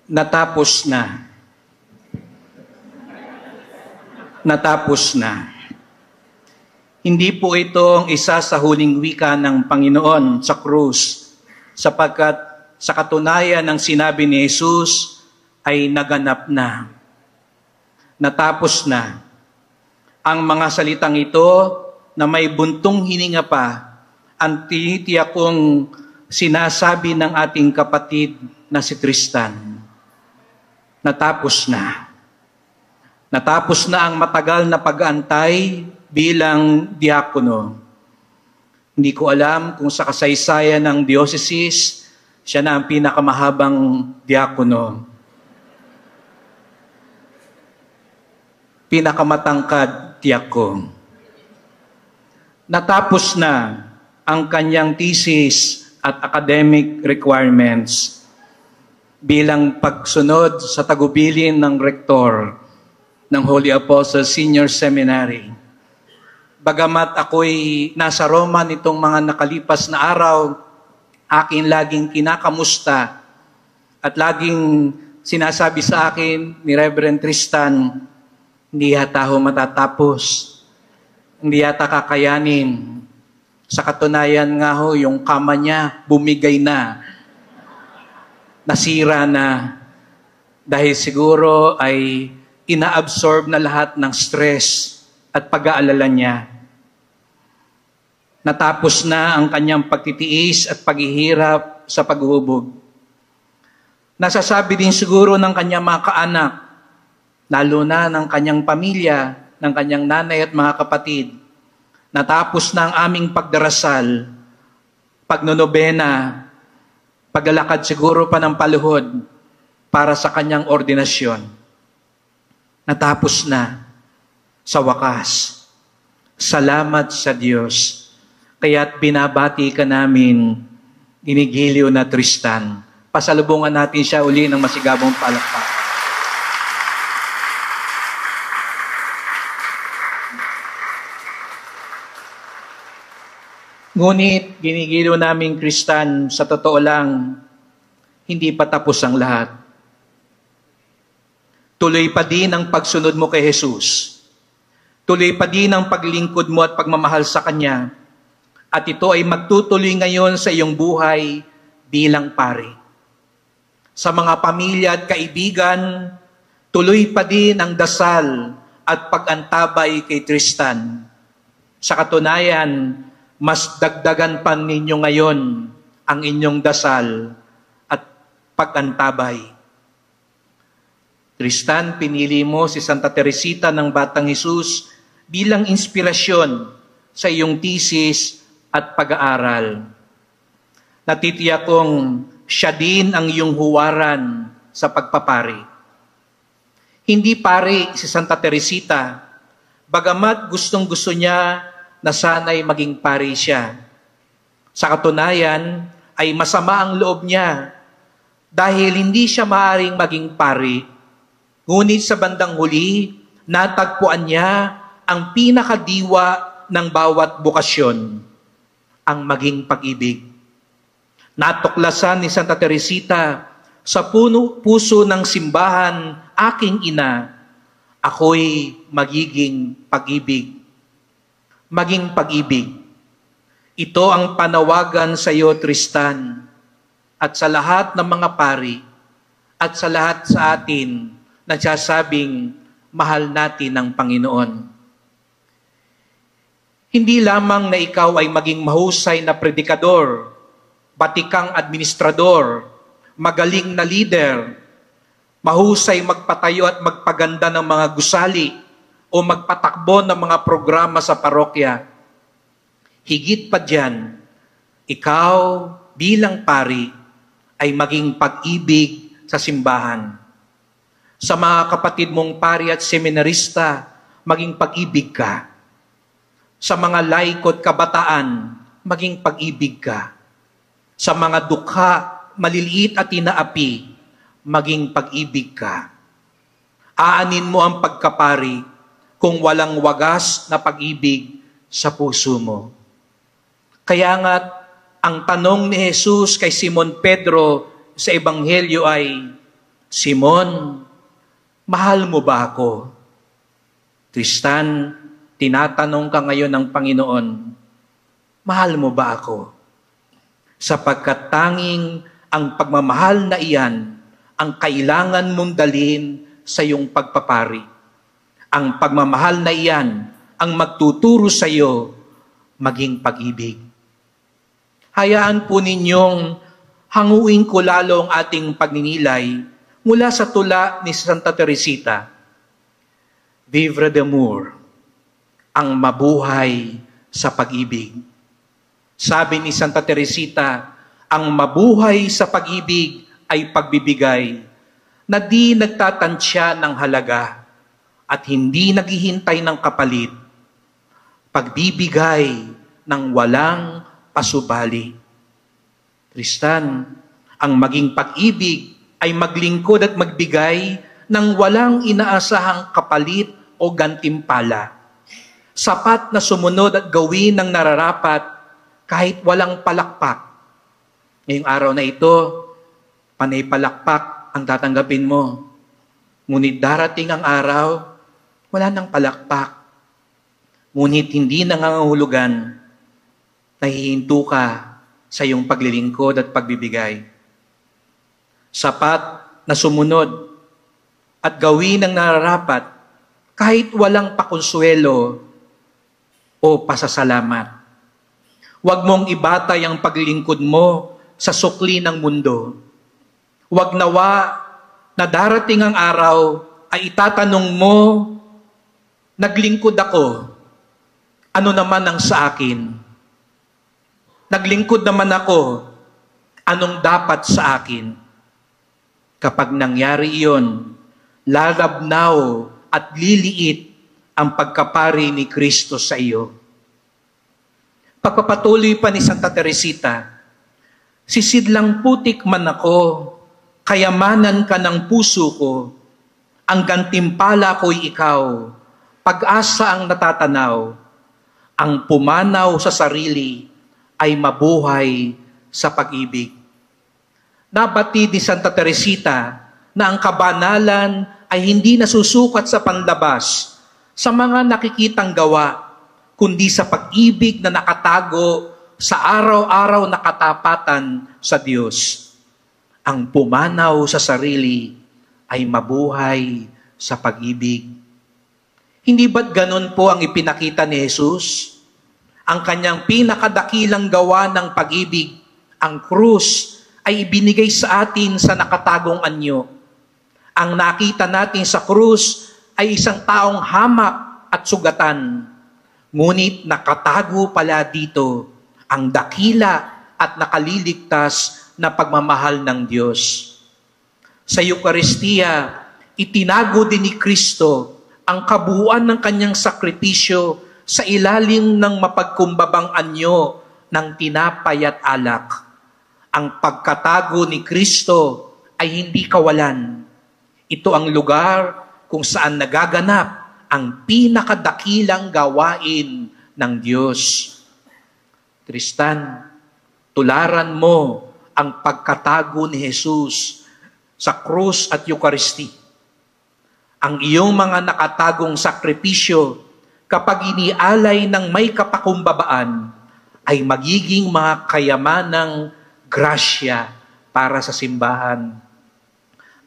Natapos na. Natapos na. Hindi po ito ang isa sa huling wika ng Panginoon sa krus, sapagkat sa katunayan ng sinabi ni Jesus ay naganap na. Natapos na. Ang mga salitang ito na may buntong hininga pa, ang tinitiyak kong sinasabi ng ating kapatid na si Tristan. Natapos na. Natapos na ang matagal na pag-aantay bilang diakono. Hindi ko alam kung sa kasaysayan ng diocese, siya na ang pinakamahabang diakono. Pinakamatangkad, tiyak ko. Natapos na ang kanyang thesis at academic requirements bilang pagsunod sa tagubilin ng rektor ng Holy Apostles Senior Seminary. Bagamat ako'y nasa Roma nitong mga nakalipas na araw, akin laging kinakamusta at laging sinasabi sa akin ni Reverend Tristan, hindi yata ho matatapos, hindi yata kakayanin. Sa katunayan nga ho, yung kama niya bumigay na. Nasira na dahil siguro ay ina-absorb na lahat ng stress at pag-aalala niya. Natapos na ang kanyang pagtitiis at paghihirap sa paghuhubog. Nasasabi din siguro ng kanyang mga kaanak, lalo na ng kanyang pamilya, ng kanyang nanay at mga kapatid, natapos na ang aming pagdarasal, pagnonobena, paglalakad siguro pa ng paluhod para sa kanyang ordinasyon. Natapos na sa wakas. Salamat sa Diyos. Kaya't binabati ka namin, Ginigilio na Tristan. Pasalubungan natin siya uli ng masigabong palakpak. Ngunit, Ginigilio naming Tristan, sa totoo lang, hindi pa tapos ang lahat. Tuloy pa din ang pagsunod mo kay Jesus. Tuloy pa din ang paglingkod mo at pagmamahal sa Kanya. At ito ay magtutuloy ngayon sa iyong buhay bilang pari. Sa mga pamilya at kaibigan, tuloy pa din ang dasal at pag-antabay kay Tristan. Sa katunayan, mas dagdagan pa ninyo ngayon ang inyong dasal at pag-antabay. Tristan, pinili mo si Santa Teresita ng Batang Jesus bilang inspirasyon sa iyong thesis at pag-aaral. Natitiyak kong siya din ang iyong huwaran sa pagpapari. Hindi pari si Santa Teresita, bagamat gustong-gusto niya na sana'y maging pari siya. Sa katunayan, ay masama ang loob niya dahil hindi siya maaaring maging pari. Ngunit sa bandang huli, natagpuan niya ang pinakadiwa ng bawat bukasyon, ang maging pag-ibig. Natuklasan ni Santa Teresita sa puso ng simbahan, aking ina, ako'y magiging pag-ibig. Maging pag-ibig. Ito ang panawagan sa iyo, Tristan, at sa lahat ng mga pari, at sa lahat sa atin na sasabing mahal natin ang Panginoon. Hindi lamang na ikaw ay maging mahusay na predikador, batikang administrador, magaling na leader, mahusay magpatayo at magpaganda ng mga gusali, o magpatakbo ng mga programa sa parokya. Higit pa dyan, ikaw bilang pari ay maging pag-ibig sa simbahan. Sa mga kapatid mong pari at seminarista, maging pag-ibig ka. Sa mga laikot kabataan, maging pag-ibig ka. Sa mga dukha, maliliit at inaapi, maging pag-ibig ka. Aanin mo ang pagkapari kung walang wagas na pag-ibig sa puso mo. Kaya nga't ang tanong ni Jesus kay Simon Pedro sa Ebanghelyo ay, Simon, mahal mo ba ako? Tristan, tinatanong ka ngayon ng Panginoon, mahal mo ba ako? Sapagkat tanging ang pagmamahal na iyan ang kailangan mong dalhin sa iyong pagpapari. Ang pagmamahal na iyan ang magtuturo sa iyo maging pag-ibig. Hayaan po ninyong hanguin ko lalo ang ating pagninilay mula sa tula ni Santa Teresita. Vivre d'amour, ang mabuhay sa pag-ibig. Sabi ni Santa Teresita, ang mabuhay sa pag-ibig ay pagbibigay na di nagtatansya ng halaga at hindi naghihintay ng kapalit. Pagbibigay ng walang pasubali. Tristan, ang maging pag-ibig ay maglingkod at magbigay ng walang inaasahang kapalit o gantimpala. Sapat na sumunod at gawin ng nararapat kahit walang palakpak. Ngayong araw na ito, panay palakpak ang tatanggapin mo. Ngunit darating ang araw, wala nang palakpak. Ngunit hindi nangangahulugan, nahihinto ka sa iyong paglilingkod at pagbibigay. Sapat na sumunod at gawin ang nararapat kahit walang pakonsuelo o pasasalamat. Huwag mong ibatay ang paglilingkod mo sa sukli ng mundo. Huwag nawa na darating ang araw ay itatanong mo, naglingkod ako, ano naman ang sa akin? Naglingkod naman ako, anong dapat sa akin? Kapag nangyari iyon, lalabnaw at liliit ang pagkapari ni Kristo sa iyo. Pagpapatuloy pa ni Santa Teresita, sisidlang putik man ako, kayamanan ka ng puso ko, ang gantimpala ko'y ikaw, pag-asa ang natatanaw, ang pumanaw sa sarili ay mabuhay sa pag-ibig. Nabatid ni Santa Teresita na ang kabanalan ay hindi nasusukat sa panlabas, sa mga nakikitang gawa, kundi sa pag-ibig na nakatago sa araw-araw na katapatan sa Diyos. Ang pumanaw sa sarili ay mabuhay sa pag-ibig. Hindi ba't ganun po ang ipinakita ni Jesus? Ang kanyang pinakadakilang gawa ng pag-ibig, ang krus, ay ibinigay sa atin sa nakatagong anyo. Ang nakita natin sa krus ay isang taong hamak at sugatan. Ngunit nakatago pala dito ang dakila at nakaliligtas na pagmamahal ng Diyos. Sa Eucharistia, itinago din ni Kristo ang kabuuan ng kanyang sakripisyo sa ilalim ng mapagkumbabang anyo ng tinapay at alak. Ang pagkatago ni Kristo ay hindi kawalan. Ito ang lugar kung saan nagaganap ang pinakadakilang gawain ng Diyos. Tristan, tularan mo ang pagkatago ni Jesus sa krus at Eucharistia. Ang iyong mga nakatagong sakripisyo, kapag inialay ng may kapakumbabaan, ay magiging mga kayamanang grasya para sa simbahan.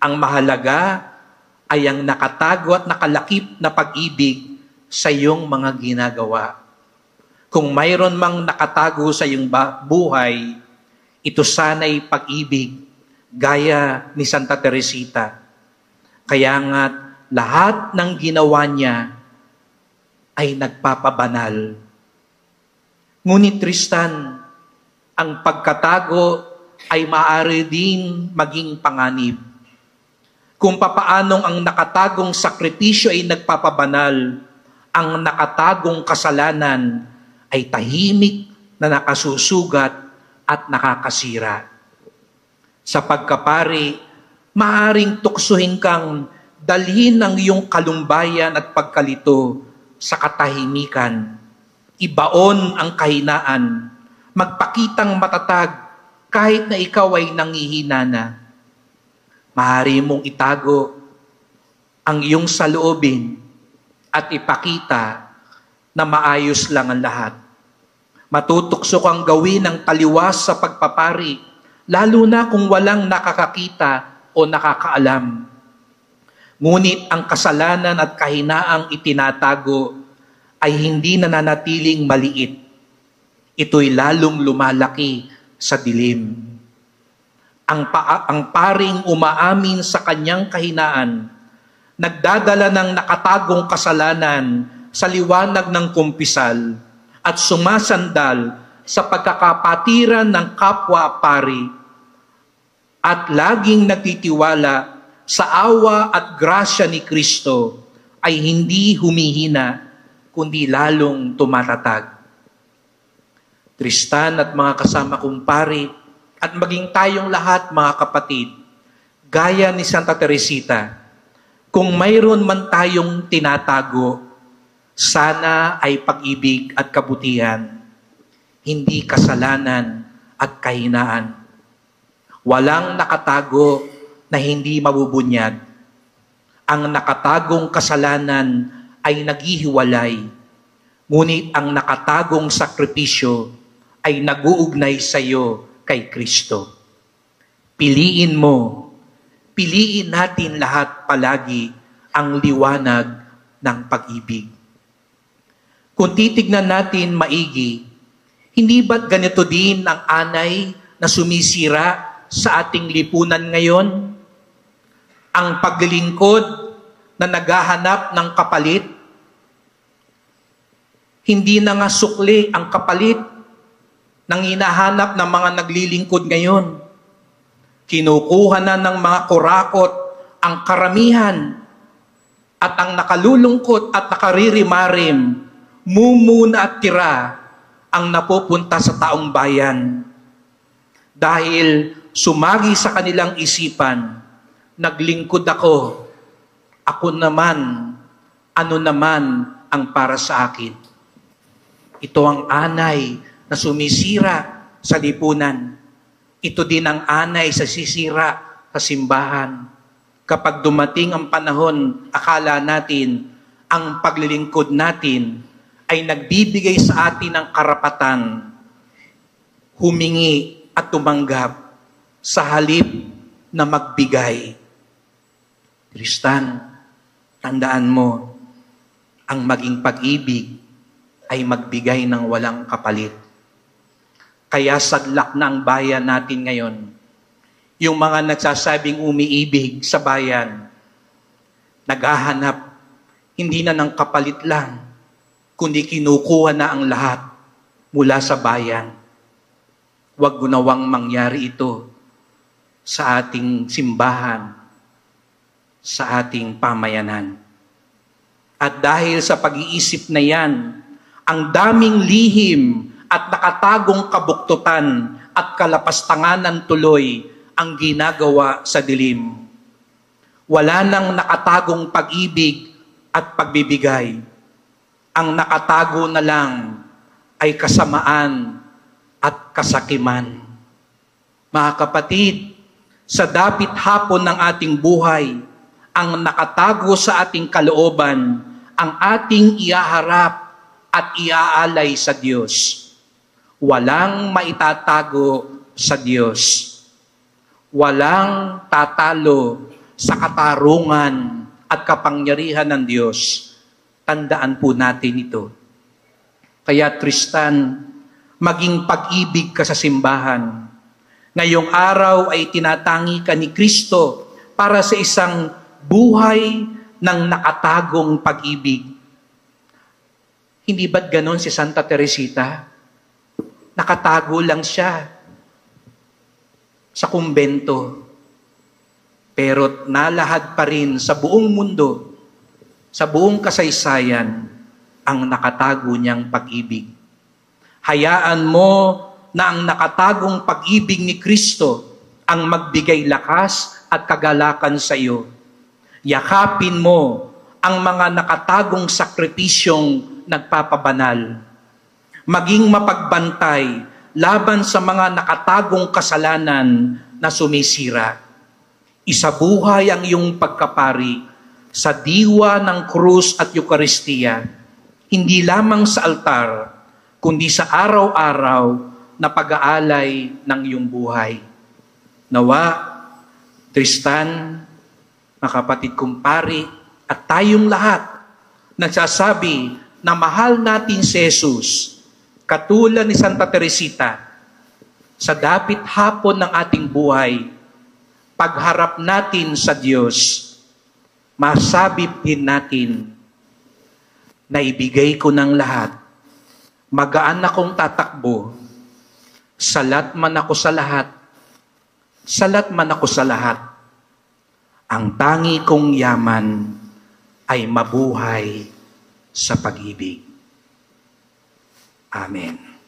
Ang mahalaga ay ang nakatago at nakalakip na pag-ibig sa iyong mga ginagawa. Kung mayroon mang nakatago sa iyong buhay, ito sana'y pag-ibig, gaya ni Santa Teresita. Kaya nga't lahat ng ginawa niya ay nagpapabanal. Ngunit Tristan, ang pagkatago ay maaari din maging panganib. Kung papaanong ang nakatagong sakripisyo ay nagpapabanal, ang nakatagong kasalanan ay tahimik na nakasusugat at nakakasira. Sa pagkapari, maaring tuksuhin kang dalhin ang iyong kalumbayan at pagkalito sa katahimikan. Ibaon ang kahinaan, magpakitang matatag kahit na ikaw ay nanghihina na. Maaari mong itago ang iyong saloobin at ipakita na maayos lang ang lahat. Matutokso kang gawin ng taliwas sa pagpapari, lalo na kung walang nakakakita o nakakaalam. Ngunit ang kasalanan at kahinaang itinatago ay hindi nananatiling maliit. Ito'y lalong lumalaki sa dilim. Ang paring umaamin sa kanyang kahinaan, nagdadala ng nakatagong kasalanan sa liwanag ng kumpisal at sumasandal sa pagkakapatiran ng kapwa-pari at laging nagtitiwala sa awa at grasya ni Kristo ay hindi humihina kundi lalong tumatatag. Tristan at mga kasama kong pari at maging tayong lahat mga kapatid, gaya ni Santa Teresita, kung mayroon man tayong tinatago, sana ay pag-ibig at kabutihan, hindi kasalanan at kahinaan. Walang nakatago na hindi mabubunyag. Ang nakatagong kasalanan ay naghihiwalay, ngunit ang nakatagong sakripisyo ay nag-uugnay sa iyo kay Kristo. Piliin natin lahat palagi ang liwanag ng pag-ibig. Kung titignan natin maigi, hindi ba't ganito din ang anay na sumisira sa ating lipunan ngayon? Ang paglilingkod na naghahanap ng kapalit, hindi na nga sukli ang kapalit ng hinahanap ng mga naglilingkod ngayon. Kinukuha na ng mga kurakot ang karamihan at ang nakalulungkot at nakaririmarim, mumuna at tira ang napupunta sa taong bayan. Dahil sumagi sa kanilang isipan, naglingkod ako naman, ano naman ang para sa akin. Ito ang anay na sumisira sa lipunan. Ito din ang anay sa sisira sa simbahan. Kapag dumating ang panahon, akala natin ang paglilingkod natin ay nagbibigay sa atin ng karapatan humingi at tumanggap sa halip na magbigay. Tristan, tandaan mo, ang maging pag-ibig ay magbigay ng walang kapalit. Kaya sadlak na ang bayan natin ngayon. Yung mga nagsasabing umiibig sa bayan, naghahanap hindi na ng kapalit lang, kundi kinukuha na ang lahat mula sa bayan. Huwag gunawang mangyari ito sa ating simbahan, sa ating pamayanan. At dahil sa pag-iisip na yan, ang daming lihim at nakatagong kabuktutan at kalapastanganan tuloy ang ginagawa sa dilim. Wala nang nakatagong pag-ibig at pagbibigay. Ang nakatago na lang ay kasamaan at kasakiman. Mga kapatid, sa dapit hapon ng ating buhay, ang nakatago sa ating kalooban, ang ating iaharap at iaalay sa Diyos. Walang maitatago sa Diyos. Walang tatalo sa katarungan at kapangyarihan ng Diyos. Tandaan po natin ito. Kaya Tristan, maging pag-ibig ka sa simbahan. Ngayong araw ay tinatangi ka ni Kristo para sa isang buhay ng nakatagong pag-ibig. Hindi ba't ganon si Santa Teresita? Nakatago lang siya sa kumbento. Pero nalahad pa rin sa buong mundo, sa buong kasaysayan, ang nakatago niyang pag-ibig. Hayaan mo na ang nakatagong pag-ibig ni Kristo ang magbigay lakas at kagalakan sa iyo. Yakapin mo ang mga nakatagong sakripisyong nagpapabanal. Maging mapagbantay laban sa mga nakatagong kasalanan na sumisira. Isabuhay ang iyong pagkapari sa diwa ng krus at Eukaristiya, hindi lamang sa altar, kundi sa araw-araw na pag-aalay ng iyong buhay. Nawa, Tristan, mga kapatid kong pari, at tayong lahat nagsasabi na mahal natin si Jesus, katulad ni Santa Teresita, sa dapit hapon ng ating buhay, pagharap natin sa Diyos, masabi din natin na ibigay ko ng lahat, magaan akong tatakbo, salat man ako sa lahat, salat man ako sa lahat. Ang tangi kong yaman ay mabuhay sa pag-ibig. Amen.